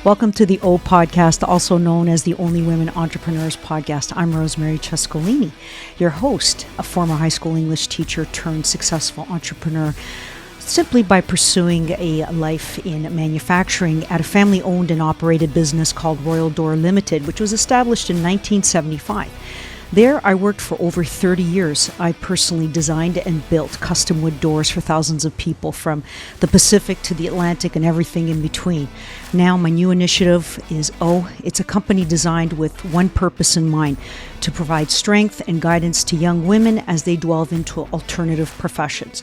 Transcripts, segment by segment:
Welcome to the O Podcast, also known as the Only Women Entrepreneurs Podcast. I'm Rosemary Cescolini, your host, a former high school English teacher turned successful entrepreneur, simply by pursuing a life in manufacturing at a family-owned and operated business called Royal Door Limited, which was established in 1975. There, I worked for over 30 years. I personally designed and built custom wood doors for thousands of people from the Pacific to the Atlantic and everything in between. Now, my new initiative is it's a company designed with one purpose in mind: to provide strength and guidance to young women as they delve into alternative professions.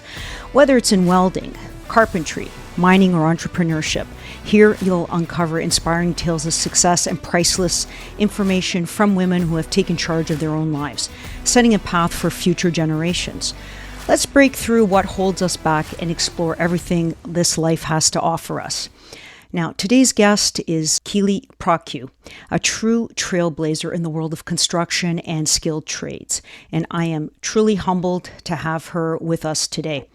Whether it's in welding, carpentry, mining, or entrepreneurship, here you'll uncover inspiring tales of success and priceless information from women who have taken charge of their own lives, setting a path for future generations. Let's break through what holds us back and explore everything this life has to offer us. Now, today's guest is Keeley Prockiw, a true trailblazer in the world of construction and skilled trades, and I am truly humbled to have her with us today.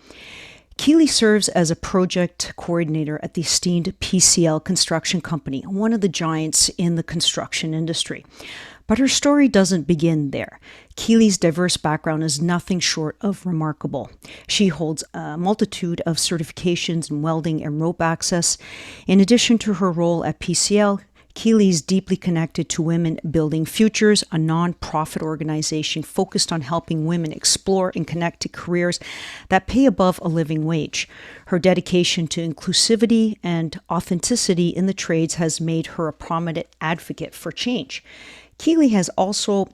Keeley serves as a project coordinator at the esteemed PCL Construction Company, one of the giants in the construction industry. But her story doesn't begin there. Keeley's diverse background is nothing short of remarkable. She holds a multitude of certifications in welding and rope access. In addition to her role at PCL, Keeley is deeply connected to Women Building Futures, a non-profit organization focused on helping women explore and connect to careers that pay above a living wage. Her dedication to inclusivity and authenticity in the trades has made her a prominent advocate for change. Keeley has also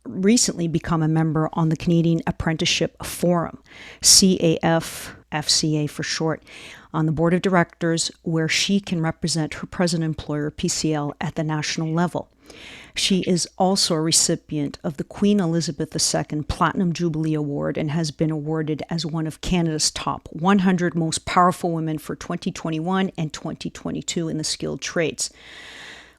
recently become a member on the Canadian Apprenticeship Forum, CAFFCA for short, on the board of directors, where she can represent her present employer, PCL, at the national level. She is also a recipient of the Queen Elizabeth II Platinum Jubilee Award and has been awarded as one of Canada's top 100 most powerful women for 2021 and 2022 in the skilled trades.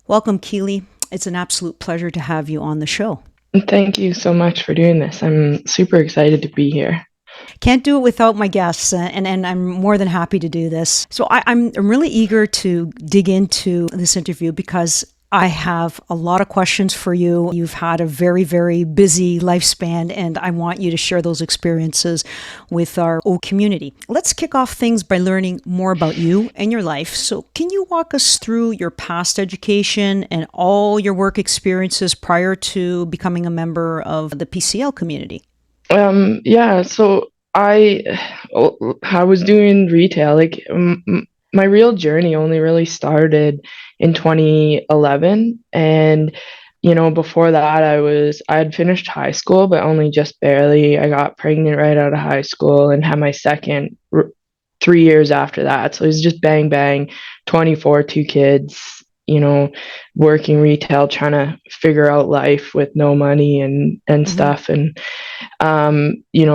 Welcome, Keeley. It's an absolute pleasure to have you on the show. Thank you so much for doing this. I'm super excited to be here. Can't do it without my guests, and I'm more than happy to do this. So I'm really eager to dig into this interview because I have a lot of questions for you. You've had a very, very busy lifespan, and I want you to share those experiences with our O community. Let's kick off things by learning more about you and your life. So can you walk us through your past education and all your work experiences prior to becoming a member of the PCL community? So I was doing retail. My real journey only really started in 2011, and before that I had finished high school, but only just barely. I got pregnant right out of high school and had my second 3 years after that. So it was just bang bang, 24, two kids, working retail, trying to figure out life with no money and stuff. And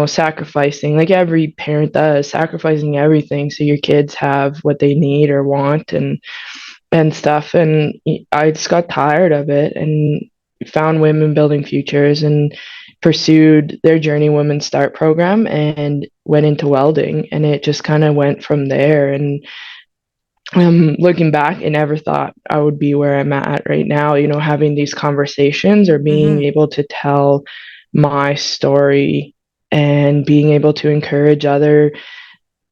sacrificing, like every parent does, sacrificing everything so your kids have what they need or want and stuff. And I just got tired of it and found Women Building Futures and pursued their Journey Women Start program and went into welding, and it just kind of went from there. And looking back, I never thought I would be where I'm at right now, having these conversations or being able to tell my story and being able to encourage other,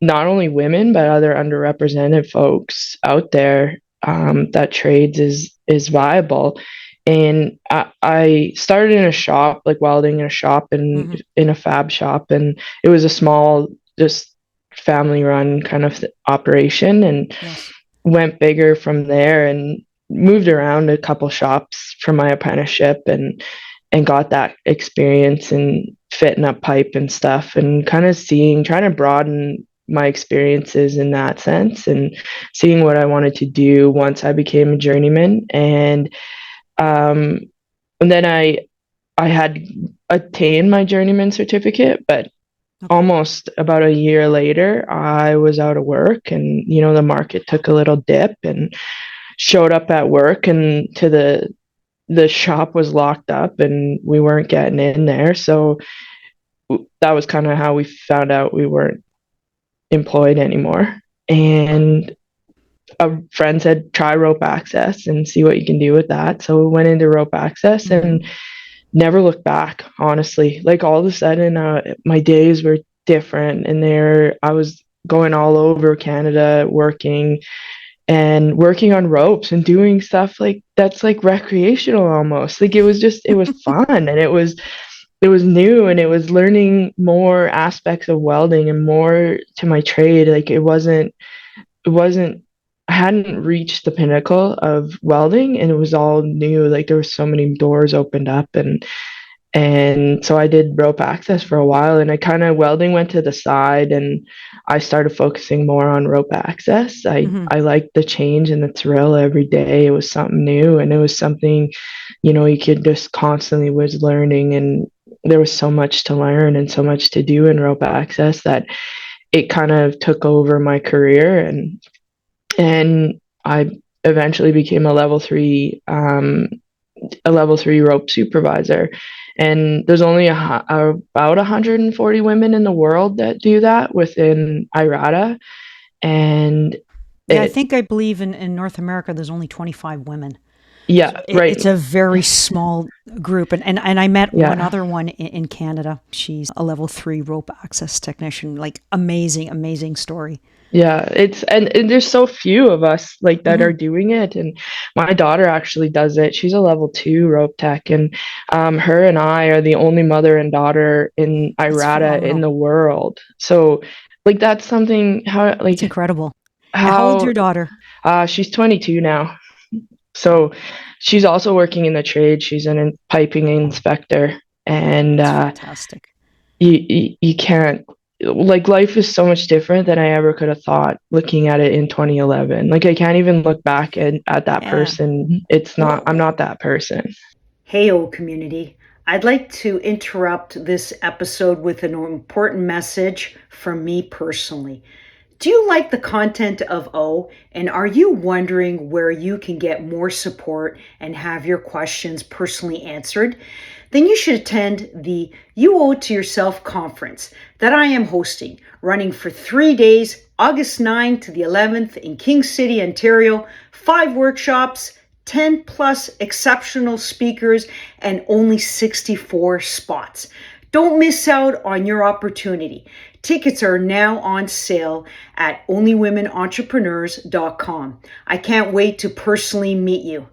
not only women, but other underrepresented folks out there, that trades is viable. And I started in a shop, like welding in a shop and in a fab shop, and it was a small, just family run kind of operation, and went bigger from there and moved around a couple shops for my apprenticeship and got that experience in fitting up pipe and stuff, and kind of trying to broaden my experiences in that sense and seeing what I wanted to do once I became a journeyman. And then I had attained my journeyman certificate, but almost about a year later, I was out of work, and the market took a little dip, and showed up at work, and the shop was locked up, and we weren't getting in there. So that was kind of how we found out we weren't employed anymore. And a friend said, try rope access and see what you can do with that. So we went into rope access and never looked back, honestly. Like all of a sudden, my days were different, and I was going all over Canada working on ropes and doing stuff like that's like recreational almost. Like it was fun, and it was new, and it was learning more aspects of welding and more to my trade. Like it wasn't I hadn't reached the pinnacle of welding, and it was all new. Like there were so many doors opened up, and so I did rope access for a while, and I kind of welding went to the side, and I started focusing more on rope access. I liked the change and the thrill every day. It was something new, and it was something, you could just constantly was learning, and there was so much to learn and so much to do in rope access that it kind of took over my career, and I eventually became a level three rope supervisor. And there's only about 140 women in the world that do that within IRATA. And Yeah, I believe in North America, there's only 25 women. Yeah, right. It's a very small group. And I met one other one in Canada. She's a level 3 rope access technician. Like amazing story. Yeah, and there's so few of us like that are doing it, and my daughter actually does it. She's a level 2 rope tech, and her and I are the only mother and daughter in IRATA in the world. So like that's something it's incredible. How old's your daughter? She's 22 now. So she's also working in the trade. She's an piping inspector, and that's fantastic. You can't, like, life is so much different than I ever could have thought looking at it in 2011. Like I can't even look back at that person. I'm not that person. Hey, old community. I'd like to interrupt this episode with an important message from me personally. Do you like the content of O, and are you wondering where you can get more support and have your questions personally answered? Then you should attend the You Owe It to Yourself conference that I am hosting, running for 3 days, August 9 to the 11th in King City, Ontario. 5 workshops, 10 plus exceptional speakers, and only 64 spots. Don't miss out on your opportunity. Tickets are now on sale at onlywomenentrepreneurs.com. I can't wait to personally meet you.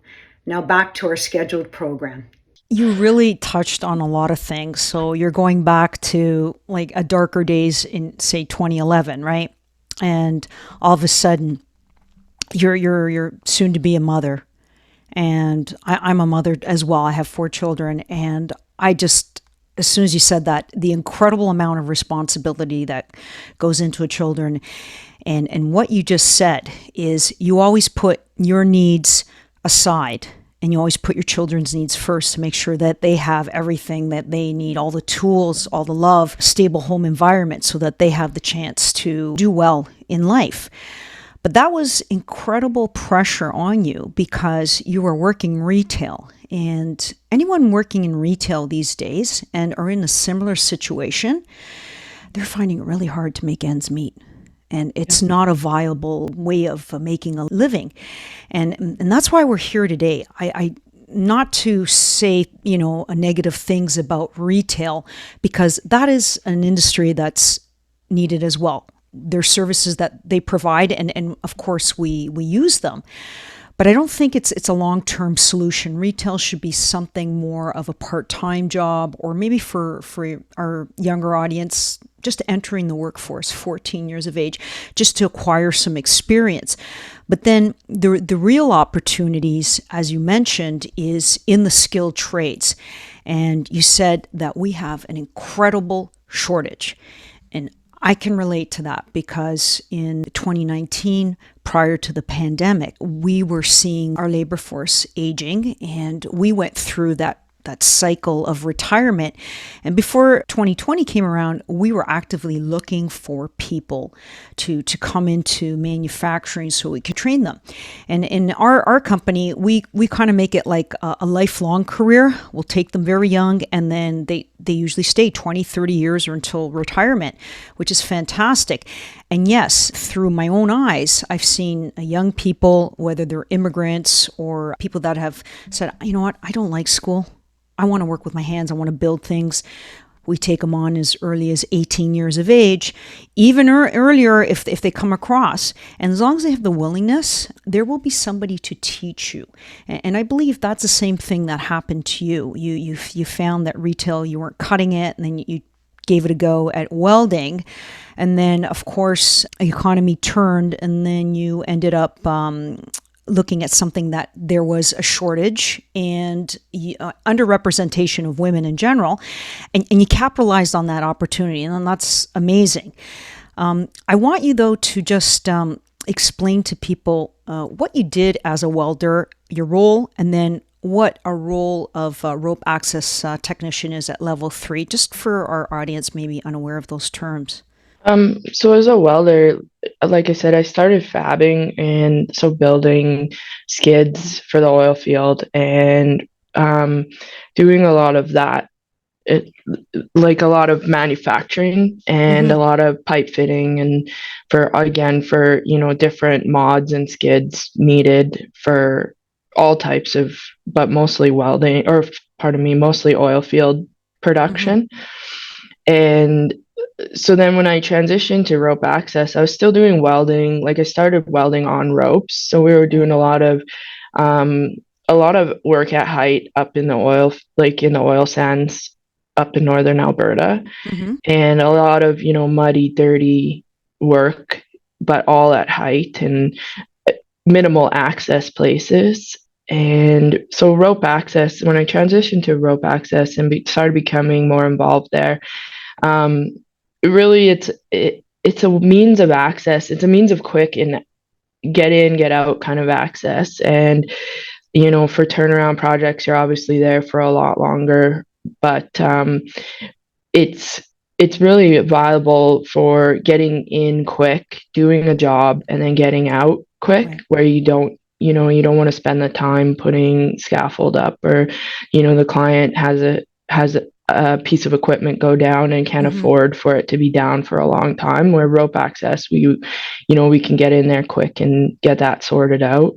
Now back to our scheduled program. You really touched on a lot of things. So you're going back to like a darker days in, say, 2011, right? And all of a sudden, you're soon to be a mother. And I'm a mother as well. I have 4 children. And I just, as soon as you said that, the incredible amount of responsibility that goes into a children, and what you just said is you always put your needs aside, and you always put your children's needs first to make sure that they have everything that they need, all the tools, all the love, stable home environment, so that they have the chance to do well in life. But that was incredible pressure on you because you were working retail. And anyone working in retail these days and are in a similar situation, they're finding it really hard to make ends meet. And it's not a viable way of making a living. And that's why we're here today. I not to say, negative things about retail, because that is an industry that's needed as well. There's services that they provide, and of course we use them. But I don't think it's a long-term solution. Retail should be something more of a part-time job, or maybe for our younger audience, just entering the workforce, 14 years of age, just to acquire some experience. But then the real opportunities, as you mentioned, is in the skilled trades. And you said that we have an incredible shortage. And I can relate to that because in 2019, prior to the pandemic, we were seeing our labor force aging, and we went through that that cycle of retirement. And before 2020 came around, we were actively looking for people to come into manufacturing so we could train them. And in our company, we kind of make it like a lifelong career. We'll take them very young, and then they usually stay 20, 30 years or until retirement, which is fantastic. And yes, through my own eyes, I've seen young people, whether they're immigrants or people that have said, you know what, I don't like school. I want to work with my hands. I want to build things. We take them on as early as 18 years of age, even earlier if they come across. And as long as they have the willingness, there will be somebody to teach you. And I believe that's the same thing that happened to you. You found that retail, you weren't cutting it, and then you gave it a go at welding. And then, of course, the economy turned, and then you ended up looking at something that there was a shortage and underrepresentation of women in general, and you capitalized on that opportunity, and that's amazing. I want you, though, to just explain to people what you did as a welder, your role, and then what a role of rope access technician is at level 3, just for our audience maybe unaware of those terms. So as a welder, like I said, I started fabbing and so building skids for the oil field and doing a lot of that. It like a lot of manufacturing and a lot of pipe fitting and for different mods and skids needed for all types of, but mostly welding, or pardon me, mostly oil field production. And so then when I transitioned to rope access, I was still doing welding. Like I started welding on ropes. So we were doing um, a lot of work at height up in the oil, like in the oil sands up in northern Alberta, and a lot of, muddy, dirty work, but all at height and minimal access places. And so rope access, when I transitioned to rope access and started becoming more involved there, really it's a means of access. It's a means of quick and get in, get out kind of access. And, for turnaround projects, you're obviously there for a lot longer, but it's really viable for getting in quick, doing a job, and then getting out quick, right, where you don't want to spend the time putting scaffold up, or the client has a piece of equipment go down and can't afford for it to be down for a long time. Where rope access, we can get in there quick and get that sorted out,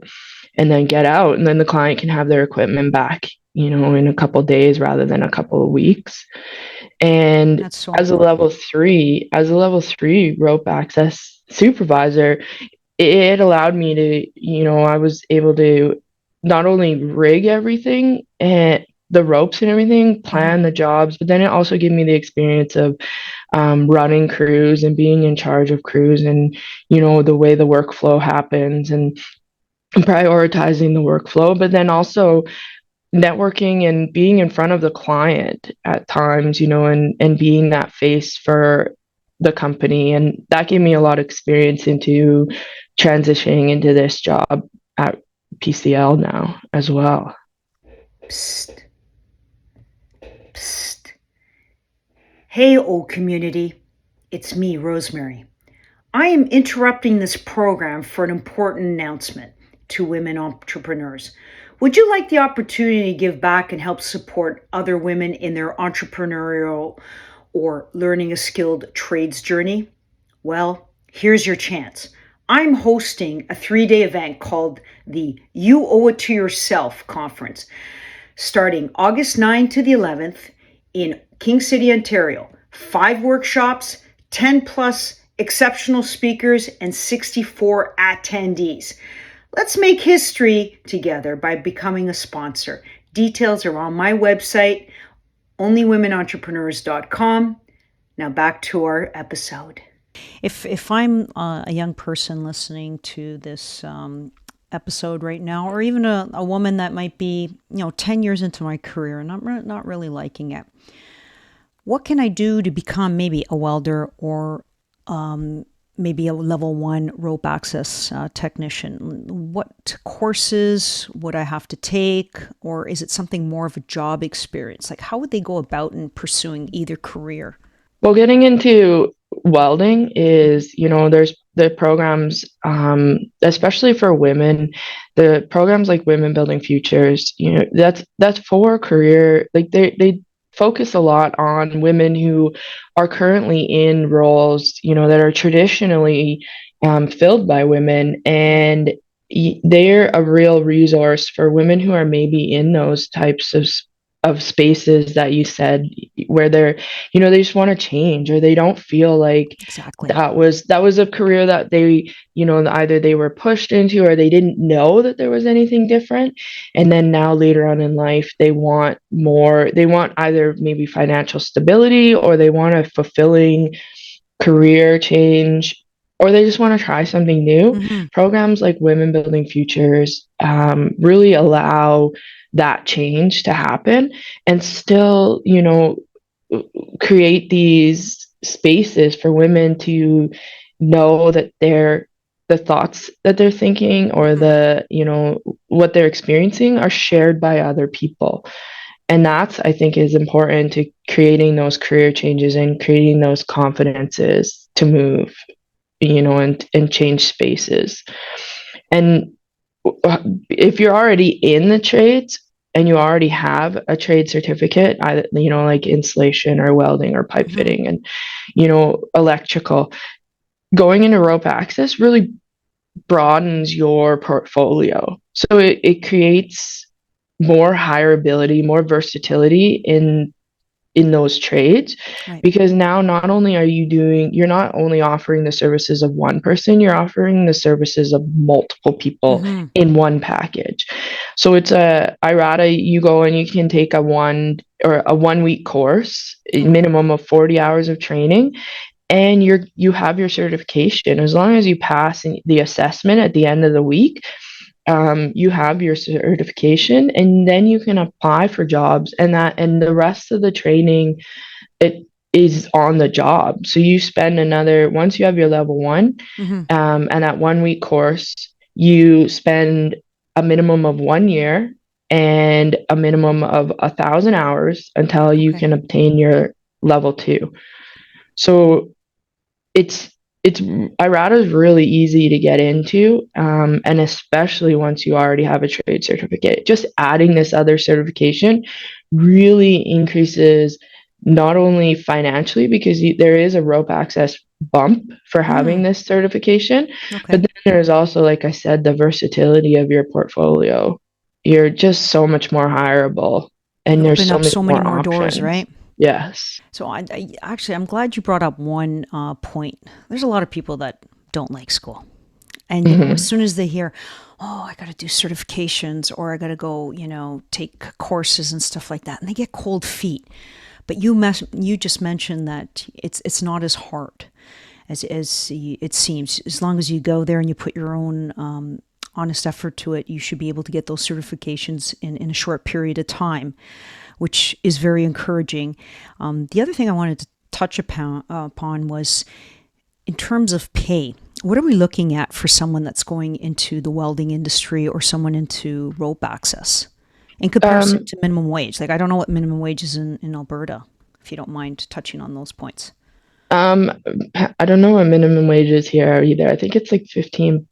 and then get out, and then the client can have their equipment back, in a couple of days rather than a couple of weeks. And as a level three rope access supervisor, it allowed me to, I was able to not only rig everything and the ropes and everything, plan the jobs, but then it also gave me the experience of running crews and being in charge of crews, and the way the workflow happens, and prioritizing the workflow, but then also networking and being in front of the client at times, and being that face for the company. And that gave me a lot of experience into transitioning into this job at PCL now as well. Psst. Psst. Hey, old community. It's me, Rosemary. I am interrupting this program for an important announcement to women entrepreneurs. Would you like the opportunity to give back and help support other women in their entrepreneurial or learning a skilled trades journey? Well, here's your chance. I'm hosting a 3-day event called the You Owe It to Yourself Conference, starting August 9 to the 11th in King City, Ontario. 5 workshops, 10 plus exceptional speakers, and 64 attendees. Let's make history together by becoming a sponsor. Details are on my website, onlywomenentrepreneurs.com. Now back to our episode. If I'm a young person listening to this episode right now, or even a woman that might be 10 years into my career and I'm not really liking it, what can I do to become maybe a welder or maybe a level 1 rope access technician, what courses would I have to take? Or is it something more of a job experience? Like, how would they go about in pursuing either career? Well, getting into welding is, there's the programs, especially for women, the programs like Women Building Futures, that's for career. Like they focus a lot on women who are currently in roles, that are traditionally filled by women, and they're a real resource for women who are maybe in those types of spaces that you said, where they just want to change, or they don't feel like Exactly. that was a career that they, either they were pushed into, or they didn't know that there was anything different. And then now later on in life, they want more. They want either maybe financial stability, or they want a fulfilling career change, or they just want to try something new. Mm-hmm. Programs like Women Building Futures really allow that change to happen, and still, create these spaces for women to know that the thoughts that they're thinking, or Mm-hmm. what they're experiencing, are shared by other people. And that's, I think, is important to creating those career changes and creating those confidences to move, and change spaces. And if you're already in the trades and you already have a trade certificate, either, like installation or welding or pipe Mm-hmm. fitting, and, electrical, going into rope access really broadens your portfolio. So it creates more hireability, more versatility in those trades, Right. because now not only you're not only offering the services of one person, you're offering the services of multiple people Mm-hmm. in one package. So it's a IRATA. You go and you can take a 1 week course, a Okay. minimum of 40 hours of training, and you have your certification. As long as you pass the assessment at the end of the week, you have your certification, and then you can apply for jobs, and the rest of the training, it is on the job. So you spend once you have your level 1, Mm-hmm. and that 1 week course, you spend a minimum of 1 year and a minimum of 1,000 hours until you Okay. can obtain your level 2. So it's IRATA is really easy to get into, and especially once you already have a trade certificate. Just adding this other certification really increases, not only financially, because there is a rope access bump for having Mm. this certification, but Okay. then there's also, like I said, the versatility of your portfolio. You're just so much more hireable, and You there's open so up many so many more more doors, options. right? Yes. So actually, I'm glad you brought up one point. There's a lot of people that don't like school. And, as Hmm. soon as they hear, oh, I got to do certifications, or I got to go, take courses and stuff like that, and they get cold feet. But you just mentioned that it's not as hard as it seems. As long as you go there and you put your own honest effort to it, you should be able to get those certifications in a short period of time, which is very encouraging. The other thing I wanted to touch upon was in terms of pay. What are we looking at for someone that's going into the welding industry or someone into rope access in comparison Um, to minimum wage? Like, I don't know what minimum wage is in Alberta, if you don't mind touching on those points. Um, I don't know what minimum wage is here either. I think it's like $15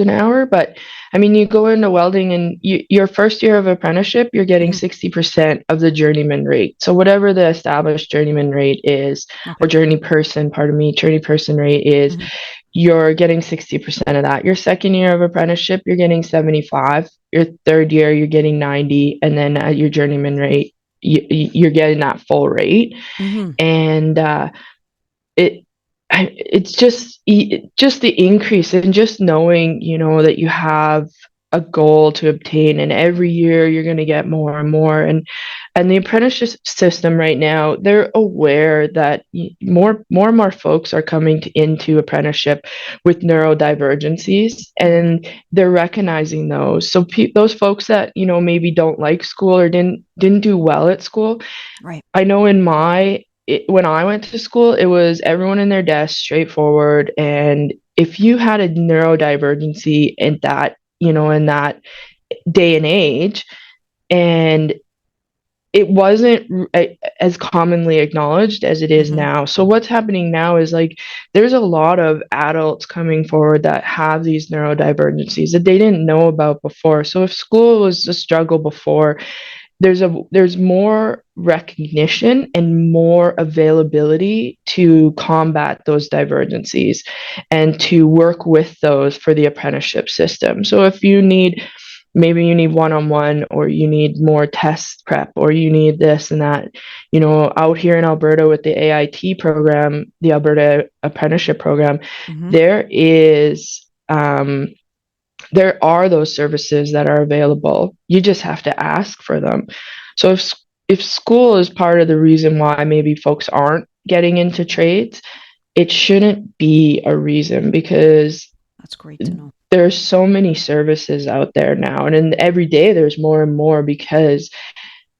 an hour. But I mean, you go into welding, and your first year of apprenticeship, you're getting Hmm. 60% of the journeyman rate. So whatever the established journeyman rate is, or Okay. journey person rate is, Hmm. you're getting 60% of that. Your second year of apprenticeship, you're getting 75. Your third year, you're getting 90, and then at your journeyman rate, you're getting that full rate. Hmm. And it it's just the increase, and just knowing, that you have a goal to obtain, and every year you're going to get more and more. And the apprenticeship system right now, they're aware that more and more folks are coming into apprenticeship with neurodivergencies, Hmm. and they're recognizing those. So those folks that, maybe don't like school, or didn't do well at school, Right. I know in my when I went to school, it was everyone in their desk, straightforward. And if you had a neurodivergency in that, in that day and age, and it wasn't as commonly acknowledged as it is Mm-hmm. now. So what's happening now is like there's a lot of adults coming forward that have these neurodivergencies that they didn't know about before. So if school was a struggle before, there's more recognition and more availability to combat those divergencies and to work with those for the apprenticeship system. So if you need, maybe you need one-on-one, or you need more test prep, or you need this and that, out here in Alberta with the AIT program, the Alberta Apprenticeship Program, Mm-hmm. there are those services that are available. You just have to ask for them. So if school is part of the reason why maybe folks aren't getting into trades, it shouldn't be a reason, because That's great to know. there's so many services out there now, and then every day there's more and more, because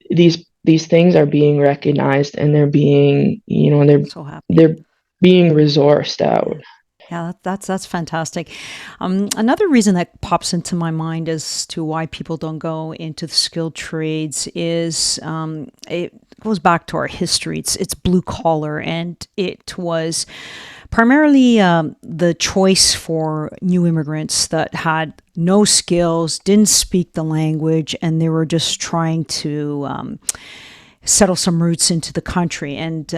these things are being recognized, and they're being, So happy. they're being resourced out. Yeah. Yeah, that's fantastic. Another reason that pops into my mind as to why people don't go into the skilled trades is it goes back to our history. It's blue collar, and it was primarily the choice for new immigrants that had no skills, didn't speak the language, and they were just trying to settle some roots into the country. And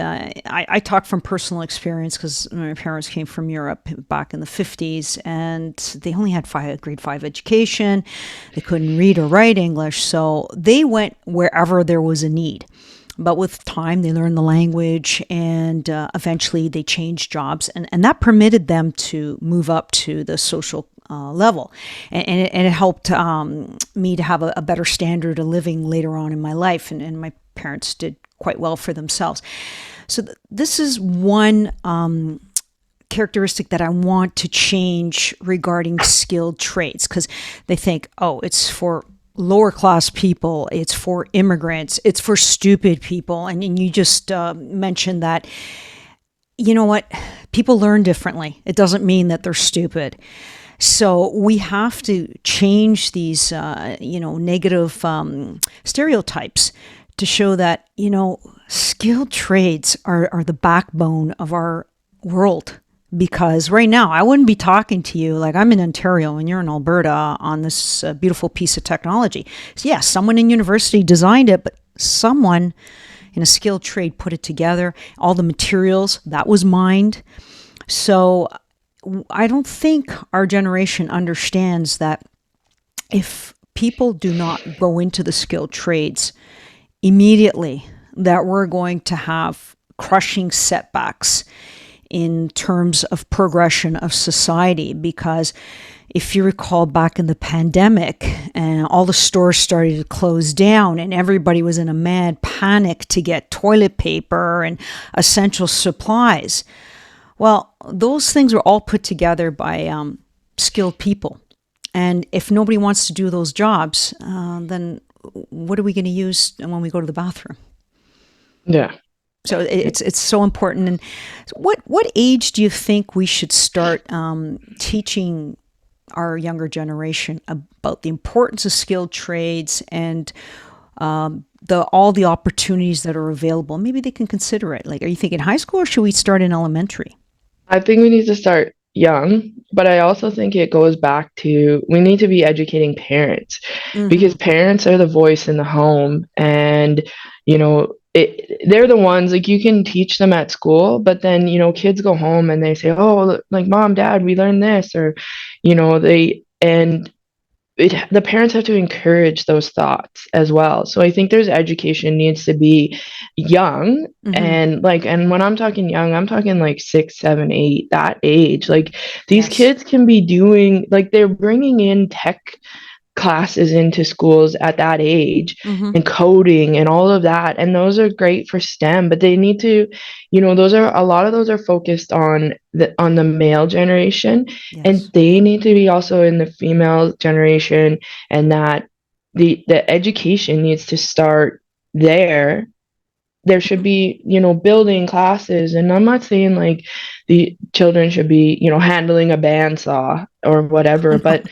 I talk from personal experience because my parents came from Europe back in the 50s, and they only had grade 5 education. They couldn't read or write English, so they went wherever there was a need. But with time, they learned the language, and eventually they changed jobs, and that permitted them to move up to the social level. And it helped me to have a better standard of living later on in my life, and my parents did quite well for themselves. So this is one characteristic that I want to change regarding skilled trades, because they think, oh, it's for lower class people, it's for immigrants, it's for stupid people. And you just mentioned that, you know what, people learn differently. It doesn't mean that they're stupid. So we have to change these, negative stereotypes to show that, skilled trades are the backbone of our world. Because right now, I wouldn't be talking to you like I'm in Ontario and you're in Alberta on this beautiful piece of technology. So yeah, someone in university designed it, but someone in a skilled trade put it together. All the materials, that was mined. So I don't think our generation understands that if people do not go into the skilled trades immediately, that we're going to have crushing setbacks in terms of progression of society. Because if you recall back in the pandemic, and all the stores started to close down and everybody was in a mad panic to get toilet paper and essential supplies. Well, those things were all put together by skilled people. And if nobody wants to do those jobs, then what are we going to use when we go to the bathroom? Yeah. So it's so important. And what age do you think we should start teaching our younger generation about the importance of skilled trades and all the opportunities that are available? Maybe they can consider it. Like, are you thinking high school, or should we start in elementary? I think we need to start young, but I also think it goes back to we need to be educating parents, because parents are the voice in the home, and they're the ones, like, you can teach them at school, but then kids go home and they say, oh, like, mom, dad, we learned this, or the parents have to encourage those thoughts as well. So I think there's education needs to be young. And when I'm talking young, I'm talking like 6, 7, 8, that age. Like, these kids can be doing, like, they're bringing in tech classes into schools at that age, and coding and all of that, and those are great for STEM, but they need to, a lot of those are focused on the male generation, and they need to be also in the female generation, and that the education needs to start there there should be, building classes. And I'm not saying like the children should be, handling a bandsaw or whatever, but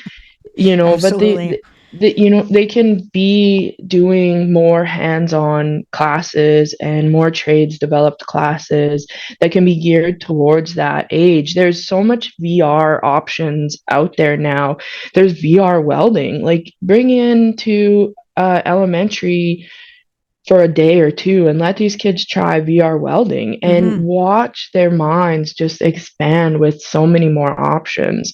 but Absolutely. they can be doing more hands-on classes and more trades developed classes that can be geared towards that age. There's so much VR options out there now. There's VR welding, like bring into elementary for a day or two and let these kids try VR welding and watch their minds just expand with so many more options.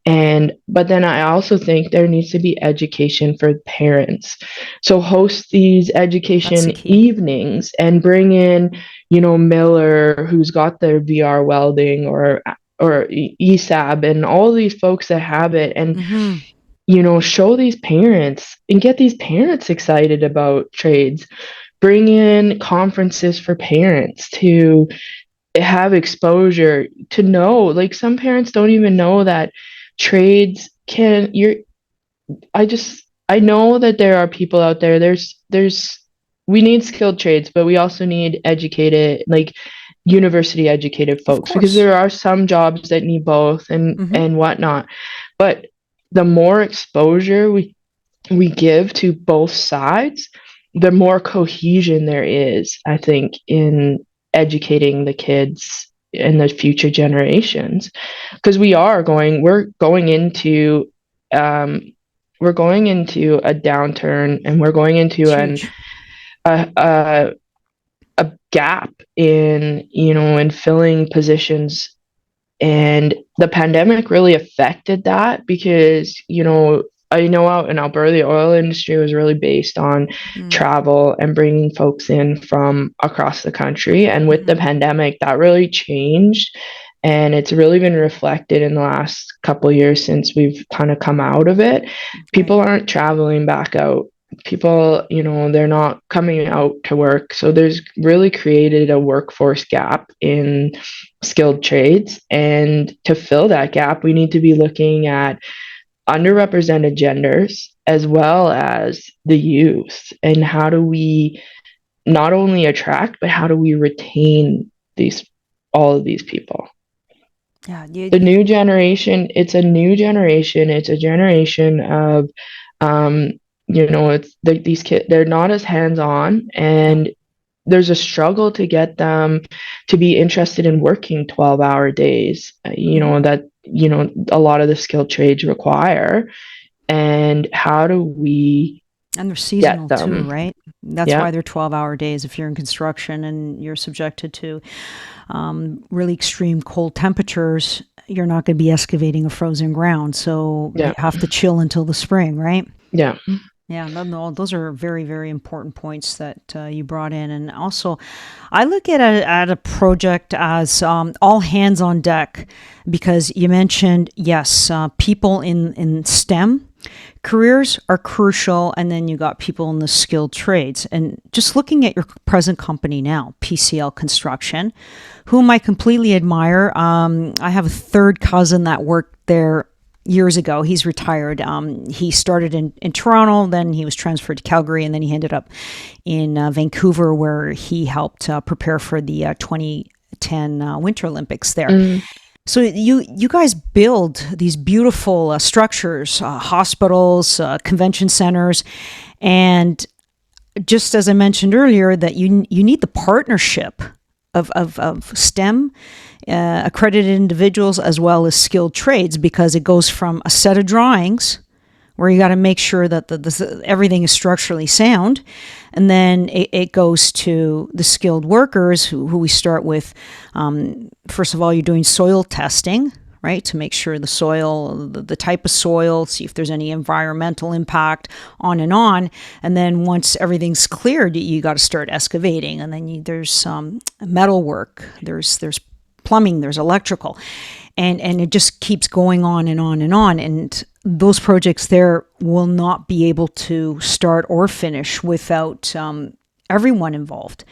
But then I also think there needs to be education for parents. So host these That's the education key. evenings and bring in, Miller, who's got their VR welding, or ESAB, and all these folks that have it, and show these parents and get these parents excited about trades. Bring in conferences for parents to have exposure, to know, like some parents don't even know that trades can you're I know that there are people out there, there's we need skilled trades, but we also need educated, like university educated Of folks, because course. there are some jobs that need both and whatnot. But the more exposure we give to both sides, the more cohesion there is, I think, in educating the kids and the future generations. Because um, we're going into a downturn, and we're going into It's huge. a, a a gap in filling positions. And the pandemic really affected that, because, I know out in Alberta, the oil industry was really based on travel and bringing folks in from across the country. And with the pandemic, that really changed. And it's really been reflected in the last couple of years since we've kind of come out of it. Right. People aren't traveling back out. People, they're not coming out to work. So there's really created a workforce gap in skilled trades. And to fill that gap, we need to be looking at underrepresented genders as well as the youth. And how do we not only attract, but how do we retain all of these people? Yeah. The new generation, it's a new generation. It's a generation of, it's these kids, they're not as hands-on, and there's a struggle to get them to be interested in working 12-hour days, that, a lot of the skilled trades require. And how do we And they're get seasonal too, them? right? That's Yeah. why they're 12-hour days. If you're in construction and you're subjected to really extreme cold temperatures, you're not going to be excavating a frozen ground. So they Yeah. have to chill until the spring, right? Yeah. Yeah, no, those are very, very important points that you brought in. And also, I look at a project as all hands on deck, because you mentioned, yes, people in STEM careers are crucial. And then you got people in the skilled trades. And just looking at your present company now, PCL Construction, whom I completely admire. I have a third cousin that worked there years ago. He's retired. He started in Toronto, then he was transferred to Calgary, and then he ended up in Vancouver, where he helped prepare for the 2010 Winter Olympics there. So you guys build these beautiful structures, hospitals, convention centers, and just as I mentioned earlier, that you need the partnership of STEM accredited individuals as well as skilled trades, because it goes from a set of drawings where you got to make sure that everything is structurally sound, and then it goes to the skilled workers who we start with. First of all, you're doing soil testing, right, to make sure the soil, the type of soil, see if there's any environmental impact, on. And then once everything's cleared, you got to start excavating. And then there's metal work, there's plumbing, there's electrical, and it just keeps going on and on and on. And those projects there will not be able to start or finish without everyone involved.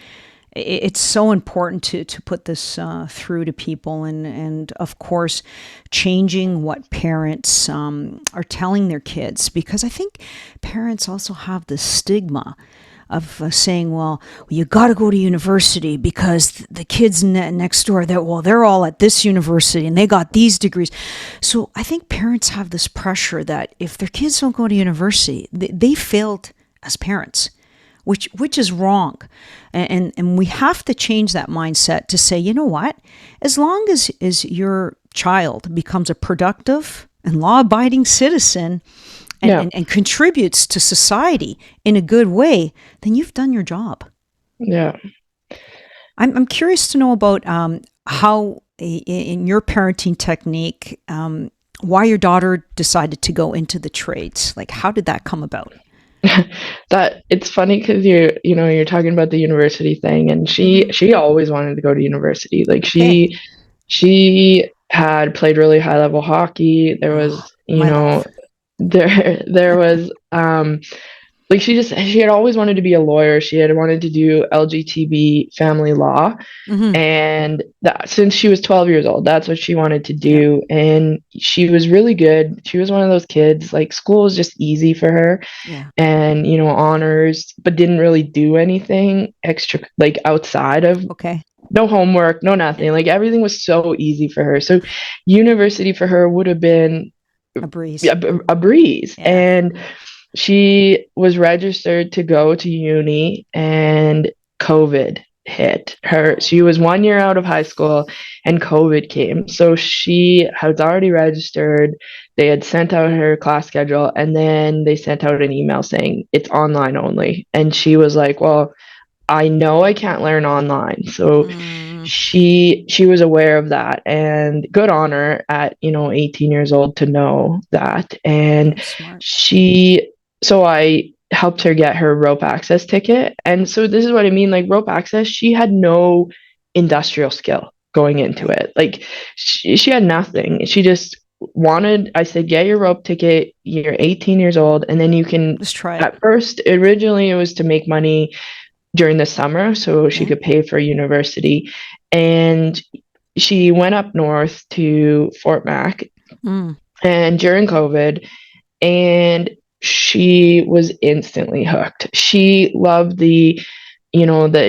It's so important to put this through to people, and of course, changing what parents are telling their kids, because I think parents also have this stigma saying, well, you got to go to university because the kids next door, they're all at this university and they got these degrees. So I think parents have this pressure that if their kids don't go to university, they failed as parents, which is wrong. And we have to change that mindset to say, you know what? As long as your child becomes a productive and law-abiding citizen and contributes to society in a good way, then you've done your job. Yeah. I'm curious to know about how, in your parenting technique, why your daughter decided to go into the trades. Like, how did that come about? That it's funny because you're talking about the university thing, and she always wanted to go to university. Like she had played really high level hockey. There was My love. there was like she had always wanted to be a lawyer. She had wanted to do LGBT family law, and that since she was 12 years old, that's what she wanted to do. And she was really good. She was one of those kids, like school was just easy for her. And honors, but didn't really do anything extra, like outside of no homework, no nothing. Like everything was so easy for her. So university for her would have been a breeze. A breeze. And she was registered to go to uni, and COVID hit her. She was 1 year out of high school and COVID came. So she had already registered. They had sent out her class schedule, and then they sent out an email saying it's online only. And she was like, well, I know I can't learn online. So she was aware of that, and good on her at 18 years old to know that. And so I helped her get her rope access ticket. And so this is what I mean, like rope access, she had no industrial skill going into it. Like she had nothing. She just wanted, I said, get your rope ticket, you're 18 years old, and then you can just try it. At first, originally it was to make money during the summer so she could pay for university. And she went up north to Fort Mac and during COVID, and she was instantly hooked. She loved the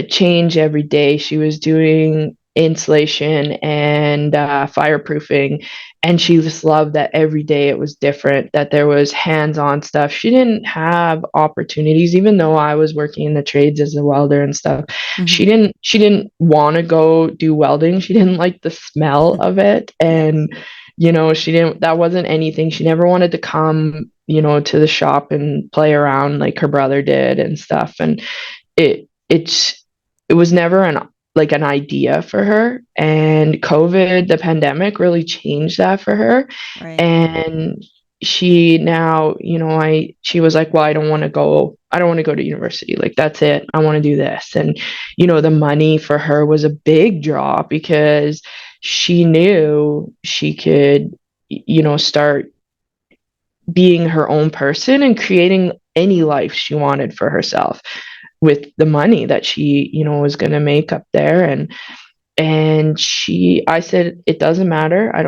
change every day. She was doing insulation and fireproofing, and she just loved that every day it was different, that there was hands-on stuff. She didn't have opportunities, even though I was working in the trades as a welder and stuff. She didn't want to go do welding. She didn't like the smell of it, and that wasn't anything. She never wanted to come to the shop and play around like her brother did and stuff. And it was never an idea for her. And COVID, the pandemic, really changed that for her. And she now, she was like, well, I don't want to go to university. Like, that's it. I want to do this. And, the money for her was a big draw because she knew she could, start being her own person and creating any life she wanted for herself with the money that she, was going to make up there. And I said, it doesn't matter. I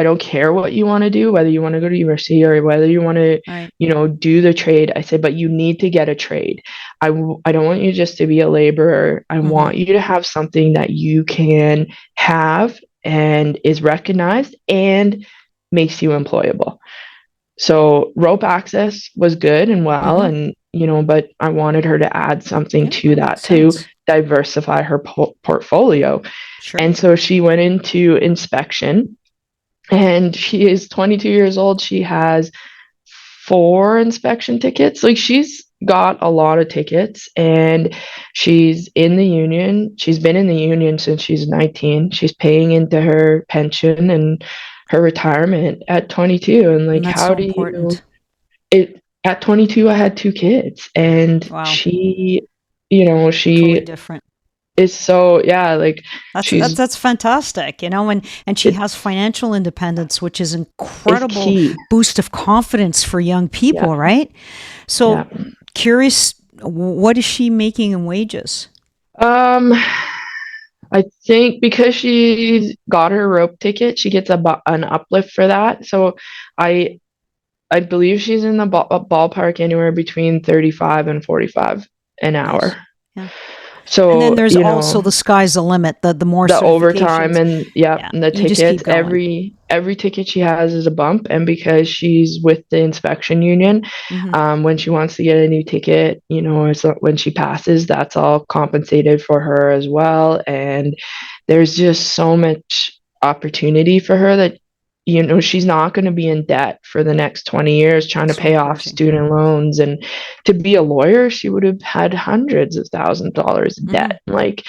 don't care what you want to do, whether you want to go to university or whether you want to, do the trade. I said, but you need to get a trade. I don't want you just to be a laborer. I want you to have something that you can have and is recognized and makes you employable. So rope access was good and well, and but I wanted her to add something to that to diversify her portfolio. And so she went into inspection, and she is 22 years old. She has 4 inspection tickets. Like, she's got a lot of tickets, and she's in the union. She's been in the union since she's 19. She's paying into her pension and her retirement at 22. And like, and how so do important. At 22, I had 2 kids, and she totally different. Is so like that's fantastic, and she has financial independence, which is incredible boost of confidence for young people, right? So curious, what is she making in wages? I think because she got her rope ticket, she gets an uplift for that. So I believe she's in the ballpark anywhere between 35 and 45 an hour. Nice. Yeah. And then So, there's also the sky's the limit, the more the overtime certifications. and Yeah. and the You just tickets, keep going. every ticket she has is a bump. And because she's with the inspection union, Mm-hmm. when she wants to get a new ticket, when she passes, that's all compensated for her as well. And there's just so much opportunity for her that she's not going to be in debt for the next 20 years trying to So pay off encouraging. student loans. And to be a lawyer, she would have had hundreds of thousands of dollars in Mm-hmm. debt. Like,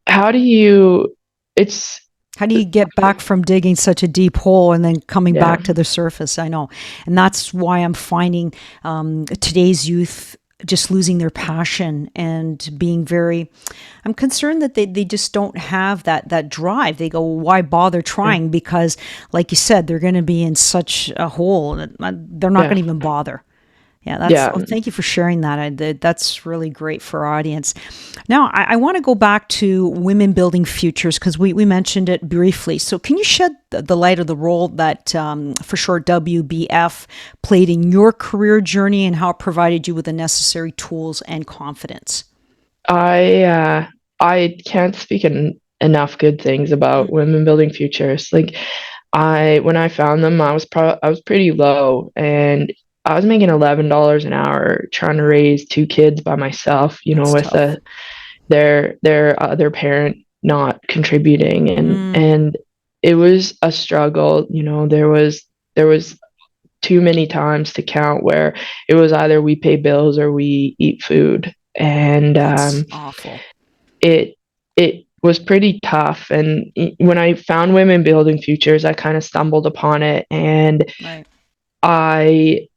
how do you it's How do you get back from digging such a deep hole and then coming yeah, back to the surface? I know. And that's why I'm finding today's youth just losing their passion and being I'm concerned that they just don't have that drive. They go, why bother trying? Because like you said, they're going to be in such a hole. They're not going to even bother. Yeah, yeah. thank you for sharing that. That's really great for our audience. Now, I want to go back to women building futures because we mentioned it briefly. So, can you shed the light of the role that, for short, WBF played in your career journey and how it provided you with the necessary tools and confidence? I can't speak enough good things about women building futures. Like, when I found them, I was pretty low, and I was making $11 an hour trying to raise two kids by myself, That's with tough. their other parent not contributing. And it was a struggle. There was too many times to count where it was either we pay bills or we eat food. And That's awful. it it was pretty tough. And when I found women building futures, I kind of stumbled upon it, and Right. I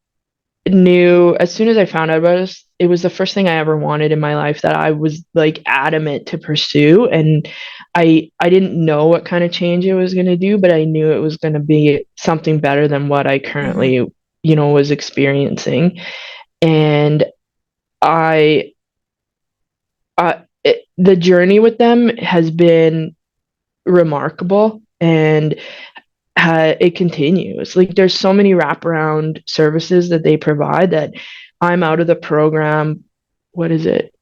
knew as soon as I found out about it was the first thing I ever wanted in my life that I was like adamant to pursue. And I didn't know what kind of change it was going to do, but I knew it was going to be something better than what I Mm-hmm. currently, was experiencing. And I, the journey with them has been remarkable, and it continues. Like, there's so many wraparound services that they provide that I'm out of the program. What is it?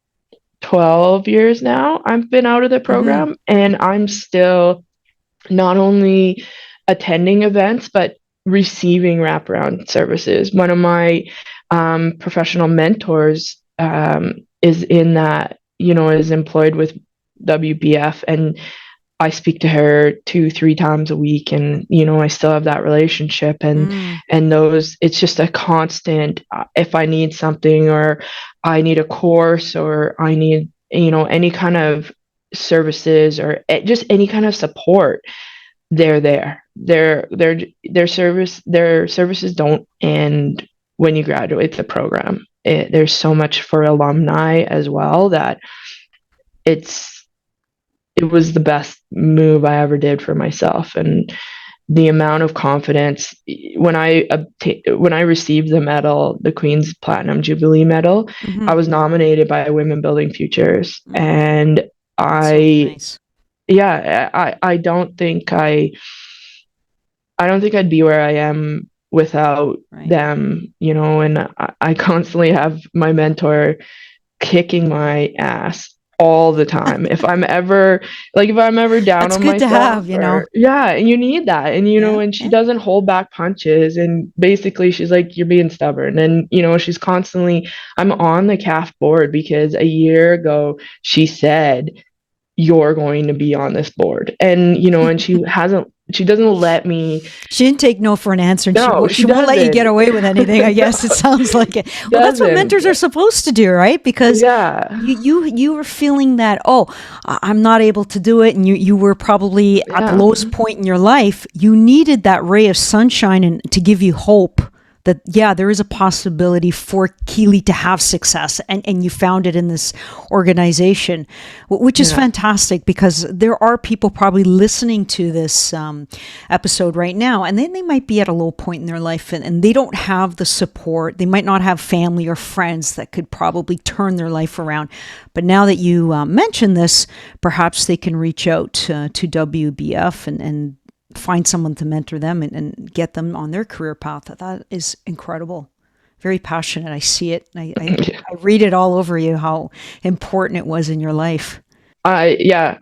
12 years now. I've been out of the Mm-hmm. program, and I'm still not only attending events, but receiving wraparound services. One of my professional mentors is in that, is employed with WBF, and I speak to her 2-3 times a week, and I still have that relationship. and Mm. and those it's just a constant. If I need something, or I need a course, or I need any kind of services, or just any kind of support, they're there. Their services don't end when you graduate the program. There's so much for alumni as well that it's it was the best move I ever did for myself. And the amount of confidence when I received the medal, the Queen's Platinum Jubilee Medal, Mm-hmm. I was nominated by Women Building Futures. Mm. And That's so I nice. yeah, I don't think I'd be where I am without Right. them. And I constantly have my mentor kicking my ass all the time. If I'm ever down That's on good to myself, have. or yeah, you need that. And Yeah. and she Yeah. doesn't hold back punches, and basically she's like, you're being stubborn. And she's constantly I'm on the CAF board because a year ago she said, you're going to be on this board. And she doesn't let me. She didn't take no for an answer, and No, she she won't let you get doesn't. away with anything. I guess it sounds like it. She Well, that's what doesn't. mentors are supposed to do, right? Because Yeah. you were feeling that, I'm not able to do it, and you were probably at the Yeah. lowest point in your life. You needed that ray of sunshine and to give you hope that, yeah, there is a possibility for Keeley to have success. And you found it in this organization, which is Yeah. fantastic, because there are people probably listening to this episode right now, and then they might be at a low point in their life, and they don't have the support. They might not have family or friends that could probably turn their life around. But now that you mention this, perhaps they can reach out to WBF and find someone to mentor them and get them on their career path. That is incredible. Very passionate. I see it. I read it all over you how important it was in your life. I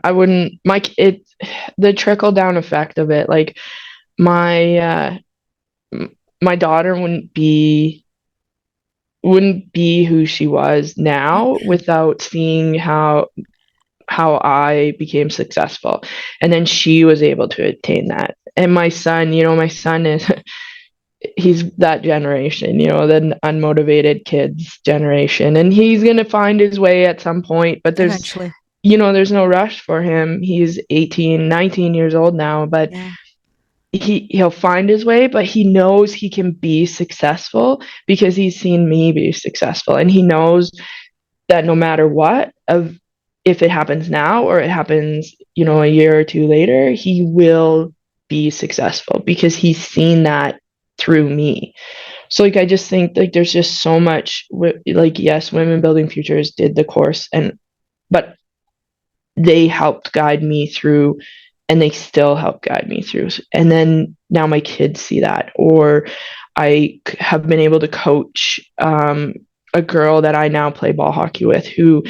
wouldn't the trickle down effect of it. Like my my daughter wouldn't be who she was now without seeing how I became successful. And then she was able to attain that. And my son is he's that generation, the unmotivated kids generation. And he's gonna find his way at some point, but Eventually. there's no rush for him. He's 18, 19 years old now, but Yeah. he'll find his way, but he knows he can be successful because he's seen me be successful. And he knows that no matter what, if it happens now or it happens, a year or two later, he will be successful because he's seen that through me. So like I just think like there's just so much like yes, Women Building Futures did the course but they helped guide me through and they still help guide me through. And then now my kids see that, or I have been able to coach a girl that I now play ball hockey with who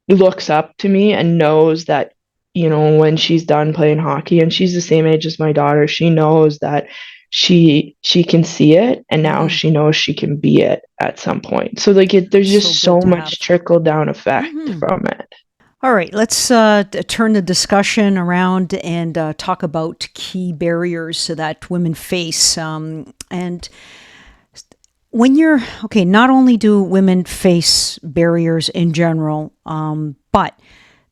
looks up to me and knows that, when she's done playing hockey, and she's the same age as my daughter, she knows that she can see it, and now she knows she can be it at some point. So like there's just so much trickle down effect from it. All right, let's turn the discussion around and talk about key barriers that women face. And when not only do women face barriers in general, but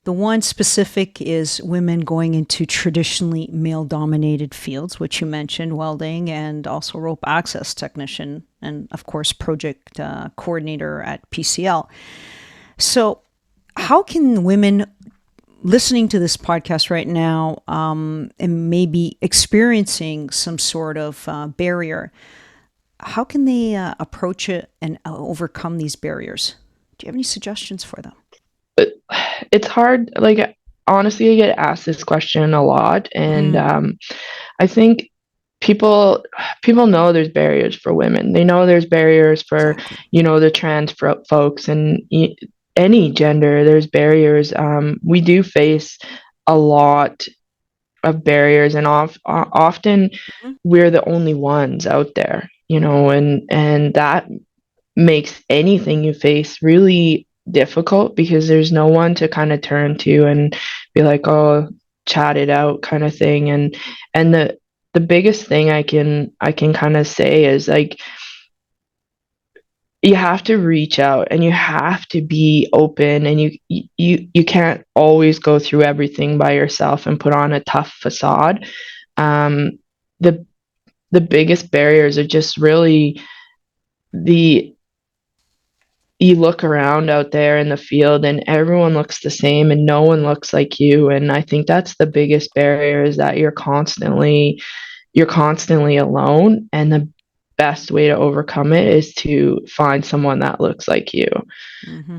the one specific is women going into traditionally male-dominated fields, which you mentioned, welding and also rope access technician, and of course, project coordinator at PCL. So how can women listening to this podcast right now and maybe experiencing some sort of barrier, how can they approach it and overcome these barriers? Do you have any suggestions for them? It's hard. Like, honestly, I get asked this question a lot. And I think people know there's barriers for women. They know there's barriers for, the trans folks and any gender. There's barriers. We do face a lot of barriers, and often we're the only ones out there, and that makes anything you face really difficult because there's no one to kind of turn to and be like, oh, chat it out kind of thing. And the biggest thing I can kind of say is like, you have to reach out and you have to be open, and you can't always go through everything by yourself and put on a tough facade. The biggest barriers are just really you look around out there in the field and everyone looks the same and no one looks like you. And I think that's the biggest barrier, is that you're constantly alone. And the best way to overcome it is to find someone that looks like you.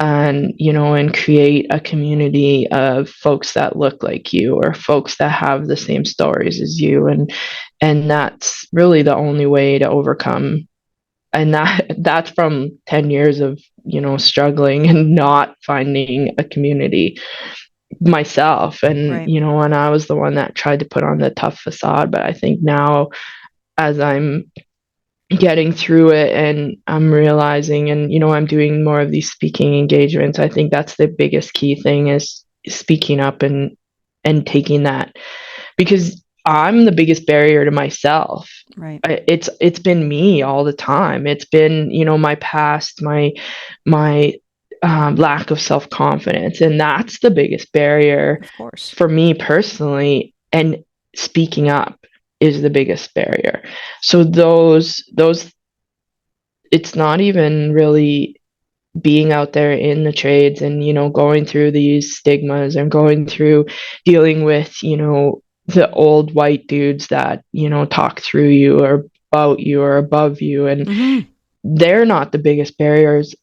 And, and create a community of folks that look like you, or folks that have the same stories as you. And that's really the only way to overcome. And that's from 10 years of, struggling and not finding a community myself. And, and I was the one that tried to put on the tough facade. But I think now, as I'm getting through it and I'm realizing, and, I'm doing more of these speaking engagements, I think that's the biggest key thing, is speaking up and taking that, because I'm the biggest barrier to myself. Right. It's been me all the time. It's been, my past, my lack of self-confidence. And that's the biggest barrier, of course, for me personally. And speaking up is the biggest barrier. So those, it's not even really being out there in the trades and, going through these stigmas and going through dealing with, the old white dudes that, talk through you or about you or above you. And they're not the biggest barriers.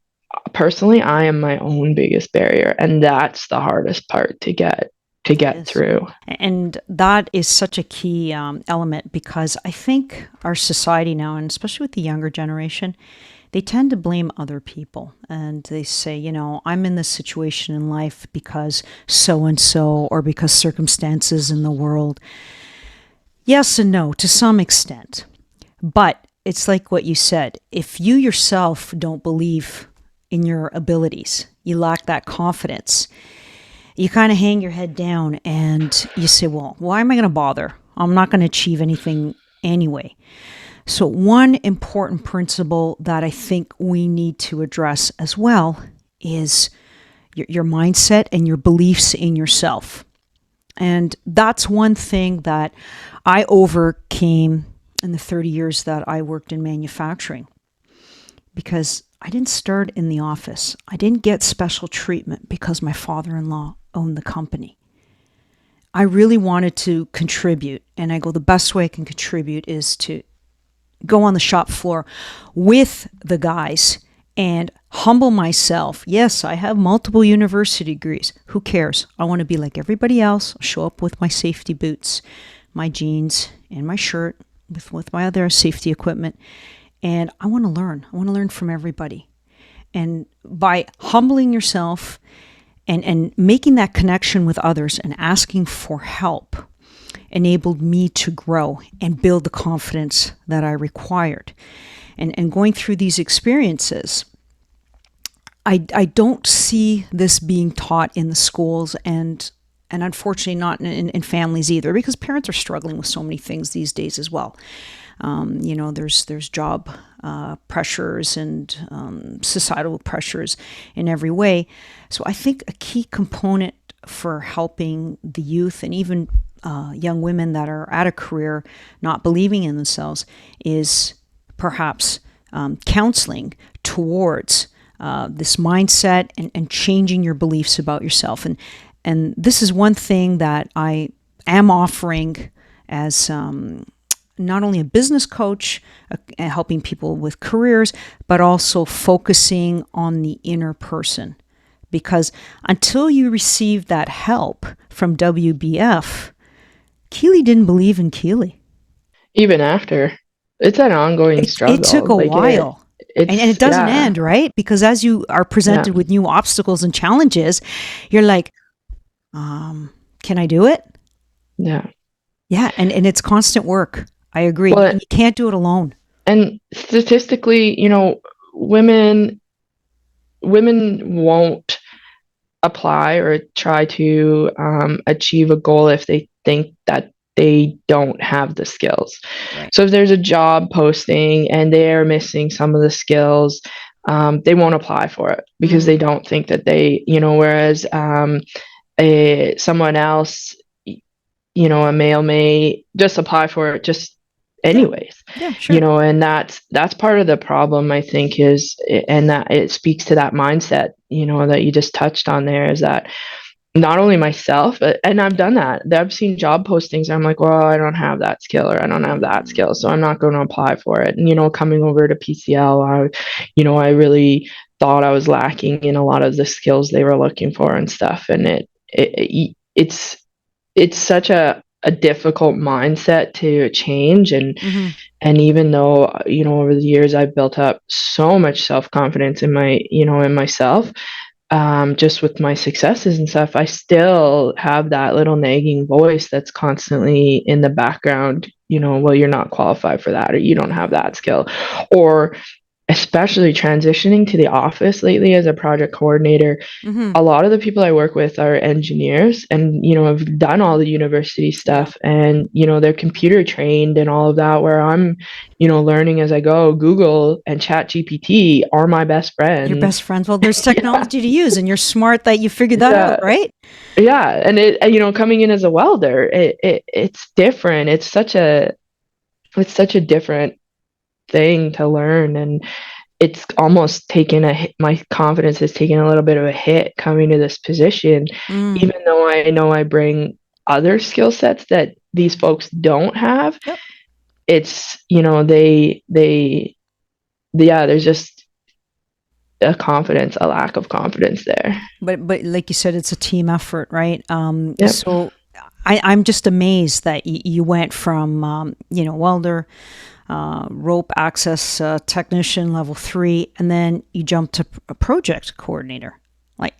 Personally, I am my own biggest barrier. And that's the hardest part to get to It get is. through. And that is such a key element, because I think our society now, and especially with the younger generation, they tend to blame other people, and they say, I'm in this situation in life because so and so, or because circumstances in the world. Yes and no, to some extent. But it's like what you said. If you yourself don't believe in your abilities, you lack that confidence, you kind of hang your head down and you say, well, why am I going to bother? I'm not going to achieve anything anyway. So, one important principle that I think we need to address as well is your mindset and your beliefs in yourself. And that's one thing that I overcame in the 30 years that I worked in manufacturing, because I didn't start in the office. I didn't get special treatment because my father-in-law owned the company. I really wanted to contribute, and I go, the best way I can contribute is to go on the shop floor with the guys and humble myself. Yes, I have multiple university degrees. Who cares? I want to be like everybody else. I'll show up with my safety boots, my jeans, and my shirt with my other safety equipment. And I want to learn. I want to learn from everybody. And by humbling yourself and making that connection with others and asking for help, enabled me to grow and build the confidence that I required. And going through these experiences, I don't see this being taught in the schools, and unfortunately not in families either, because parents are struggling with so many things these days as well. There's job pressures and societal pressures in every way. So I think a key component for helping the youth and even young women that are at a career not believing in themselves is perhaps counseling towards this mindset and changing your beliefs about yourself. And this is one thing that I am offering as not only a business coach, helping people with careers, but also focusing on the inner person. Because until you receive that help from WBF, Keeley didn't believe in Keeley. Even after, it's an ongoing struggle. It took a while. And it doesn't end, right? Because as you are presented with new obstacles and challenges, you're like, can I do it? Yeah. Yeah, and it's constant work. I agree. Well, and you can't do it alone. And statistically, women won't apply or try to achieve a goal if they think that they don't have the skills. Right. So if there's a job posting and they're missing some of the skills, they won't apply for it because they don't think that they, whereas someone else, a male may just apply for it just anyways. Yeah, sure. And that's part of the problem, I think, is, and that it speaks to that mindset, that you just touched on there, is that not only myself, and I've done that. I've seen job postings and I'm like, well, I don't have that skill, or I don't have that skill, so I'm not going to apply for it. And, coming over to PCL, I really thought I was lacking in a lot of the skills they were looking for and stuff. And it's such a difficult mindset to change. And even though, over the years I've built up so much self-confidence in in myself, just with my successes and stuff, I still have that little nagging voice that's constantly in the background, well, you're not qualified for that, or you don't have that skill. Or especially transitioning to the office lately as a project coordinator, a lot of the people I work with are engineers and, have done all the university stuff, and, they're computer trained and all of that, where I'm, learning as I go. Google and ChatGPT are my best friends. Your best friends. Well, there's technology to use, and you're smart that you figured that out, right? Yeah. And coming in as a welder, it's different. It's such a different thing to learn, and it's almost taken a hit. My confidence has taken a little bit of a hit coming to this position, even though I know I bring other skill sets that these folks don't have. It's, there's just, a lack of confidence there. But like you said, it's a team effort, right? Yep. So I'm just amazed that you went from welder, rope access technician level 3, and then you jumped to a project coordinator. Like,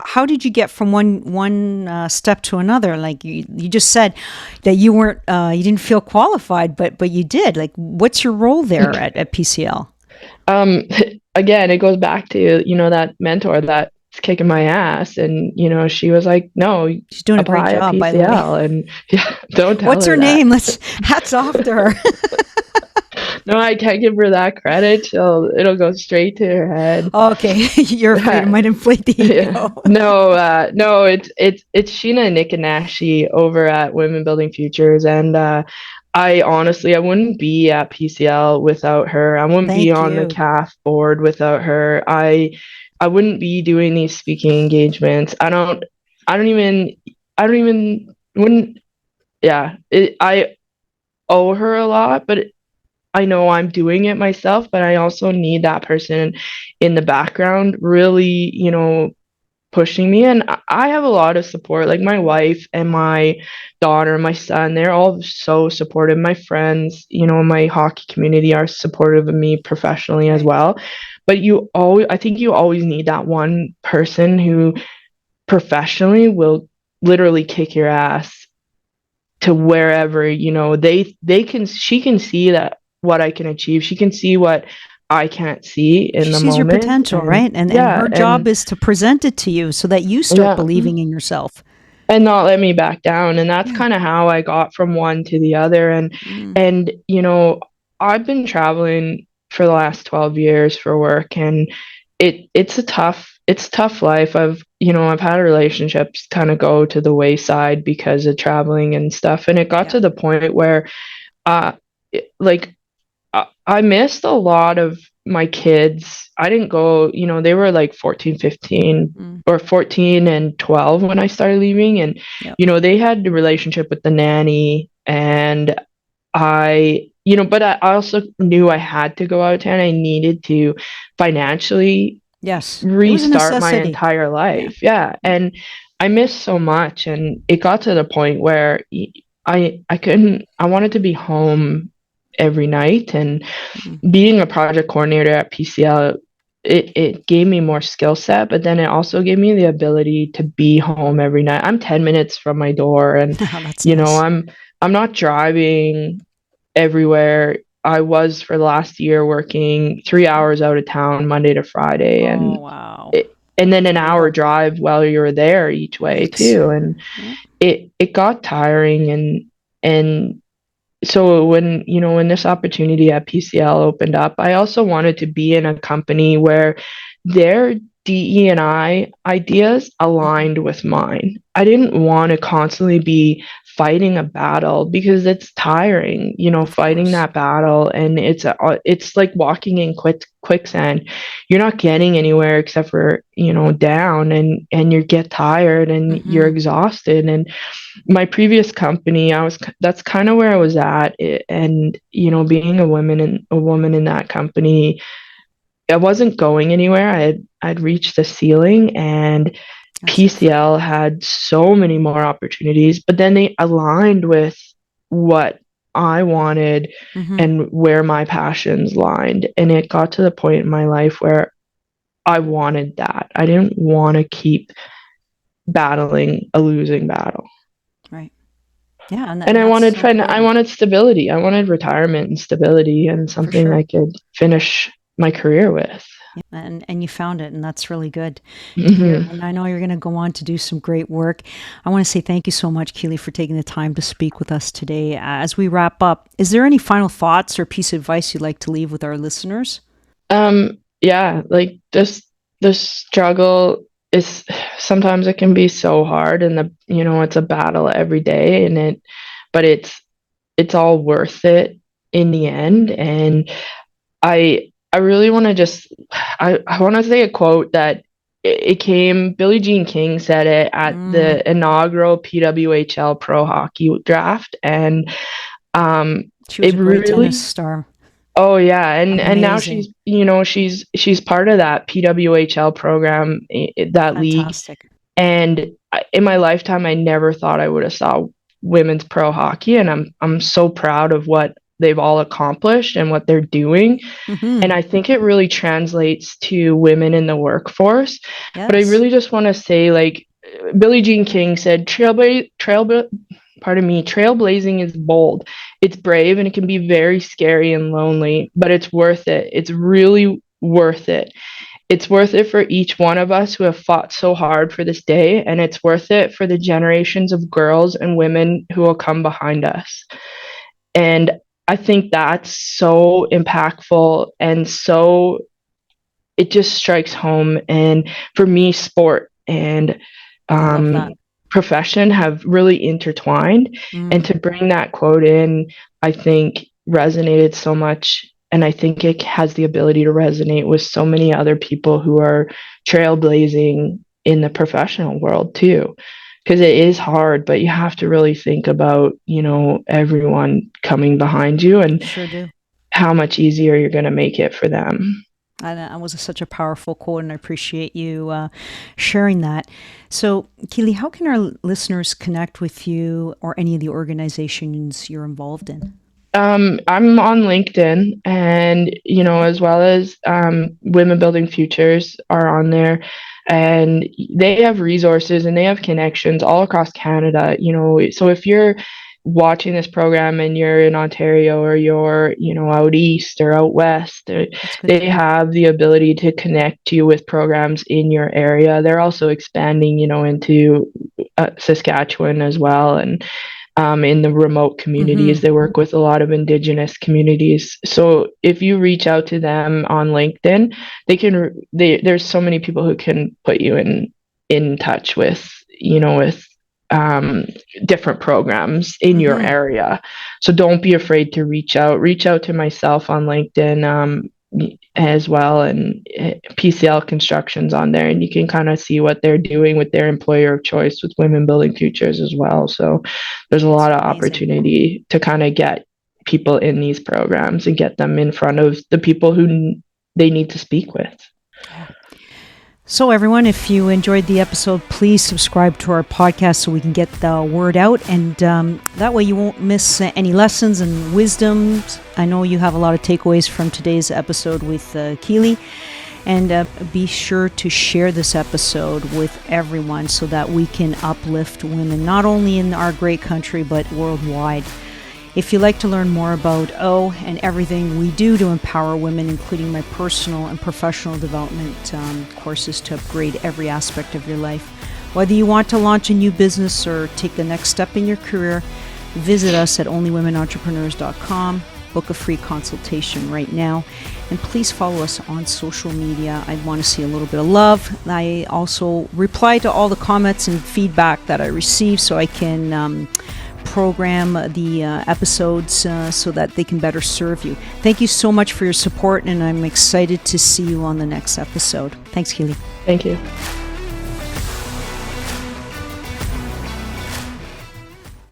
how did you get from one step to another? Like you just said that you weren't, you didn't feel qualified, but you did. Like, what's your role there at PCL? Again, it goes back to, that mentor that's kicking my ass. And, she was like, no, She's doing a great apply at job, by the way. PCL. And yeah, don't tell What's her her that. name? Hats off to her. No, I can't give her that credit. It'll go straight to her head. Okay, you're afraid it might inflate the ego. No, it's Sheena Nikanashi over at Women Building Futures, and I honestly, I wouldn't be at PCL without her. I wouldn't be Thank on the you. CAF board without her. I wouldn't be doing these speaking engagements. I don't even wouldn't. Yeah, I owe her a lot, but I know I'm doing it myself, but I also need that person in the background really, pushing me. And I have a lot of support. Like my wife and my daughter, my son, they're all so supportive. My friends, my hockey community are supportive of me professionally as Right. well. But I think you always need that one person who professionally will literally kick your ass to wherever, she can see that what I can achieve. She can see what I can't see in She the sees your moment. potential, And right? And yeah, her job and is to present it to you so that you start yeah, believing in yourself. and not let me back down. And that's Yeah. kind of how I got from one to the other. And I've been traveling for the last 12 years for work, and it's a tough life. I've had relationships kind of go to the wayside because of traveling and stuff. And it got Yeah. to the point where uh like I missed a lot of my kids. I didn't go, they were like 14, 15 or 14 and 12 when I started leaving. And, Yep. they had the relationship with the nanny. And but I also knew I had to go out of town. I needed to financially Yes. It was a restart my necessity. entire Yeah. life. Yeah. And I missed so much. And it got to the point where I wanted to be home every night. And being a project coordinator at PCL, it gave me more skill set, but then it also gave me the ability to be home every night. I'm 10 minutes from my door, and That's nice. I'm not driving everywhere. I was for the last year working 3 hours out of town Monday to Friday, Oh, wow. and then That's an hour brutal. drive while you were there each way Yikes. too. And Yeah. it got tiring. And so when this opportunity at PCL opened up, I also wanted to be in a company where their DE&I ideas aligned with mine. I didn't want to constantly be fighting a battle because it's tiring, Of fighting course. that battle. And it's like walking in quicksand. You're not getting anywhere except for, down, and you get tired and you're exhausted. And my previous company, that's kind of where I was at. And being a woman in that company, I wasn't going anywhere. I'd reached the ceiling, and That's PCL had so many more opportunities, but then they aligned with what I wanted and where my passions lined. And it got to the point in my life where I wanted that. I didn't want to keep battling a losing battle. right. Yeah, And and that's so I important. wanted stability. I wanted retirement and stability and For something sure. I could finish my career with. Yeah, and you found it, and that's really good to hear. Hmm. And I know you're going to go on to do some great work. I want to say thank you so much, Keeley, for taking the time to speak with us today. As we wrap up, is there any final thoughts or piece of advice you'd like to leave with our listeners? Yeah, like the struggle is sometimes it can be so hard, and it's a battle every day, but it's all worth it in the end. And I really want to I want to say a quote that it came, Billie Jean King said it at the inaugural PWHL Pro Hockey Draft. And She was it a great tennis really, star. Oh yeah, and now Amazing. she's part of that PWHL program, that league. Fantastic. And in my lifetime, I never thought I would have saw women's pro hockey, and I'm so proud of what they've all accomplished and what they're doing. Mm-hmm. And I think it really translates to women in the workforce. But I Yes. really just want to say, like Billie Jean King said, trailblazing is bold. It's brave and it can be very scary and lonely, but it's worth it. It's really worth it. It's worth it for each one of us who have fought so hard for this day, and it's worth it for the generations of girls and women who will come behind us. And I think that's so impactful, and so it just strikes home. And for me, sport and I love that. profession have really intertwined. And Mm. to bring that quote in, I think resonated so much. And I think it has the ability to resonate with so many other people who are trailblazing in the professional world too. Because it is hard, but you have to really think about, everyone coming behind you and Sure do. how much easier you're going to make it for them. And that was such a powerful quote, and I appreciate you sharing that. So, Keeley, how can our listeners connect with you or any of the organizations you're involved in? I'm on LinkedIn, and as well as Women Building Futures are on there, and they have resources and they have connections all across Canada. So if you're watching this program and you're in Ontario, or you're out east or out west, That's good to they know. have the ability to connect you with programs in your area. They're also expanding, into Saskatchewan as well, and in the remote Mm-hmm. communities. They work with a lot of Indigenous communities. So if you reach out to them on LinkedIn, there's so many people who can put you in touch with, with um, different programs in your Mm-hmm. area. So don't be afraid to reach out. Reach out to myself on LinkedIn. As well, and PCL Constructions on there, and you can kind of see what they're doing with their employer of choice with Women Building Futures as well. So there's a That's lot of amazing. opportunity to kind of get people in these programs and get them in front of the people who they need to speak with. Yeah. So, everyone, if you enjoyed the episode, please subscribe to our podcast so we can get the word out. And that way you won't miss any lessons and wisdoms. I know you have a lot of takeaways from today's episode with Keeley. And be sure to share this episode with everyone so that we can uplift women, not only in our great country, but worldwide. If you'd like to learn more about O and everything we do to empower women, including my personal and professional development courses to upgrade every aspect of your life, whether you want to launch a new business or take the next step in your career, visit us at onlywomenentrepreneurs.com. Book a free consultation right now. And please follow us on social media. I want to see a little bit of love. I also reply to all the comments and feedback that I receive so I can program the episodes so that they can better serve you. Thank you so much for your support, and I'm excited to see you on the next episode. Thanks, Keeley. Thank you.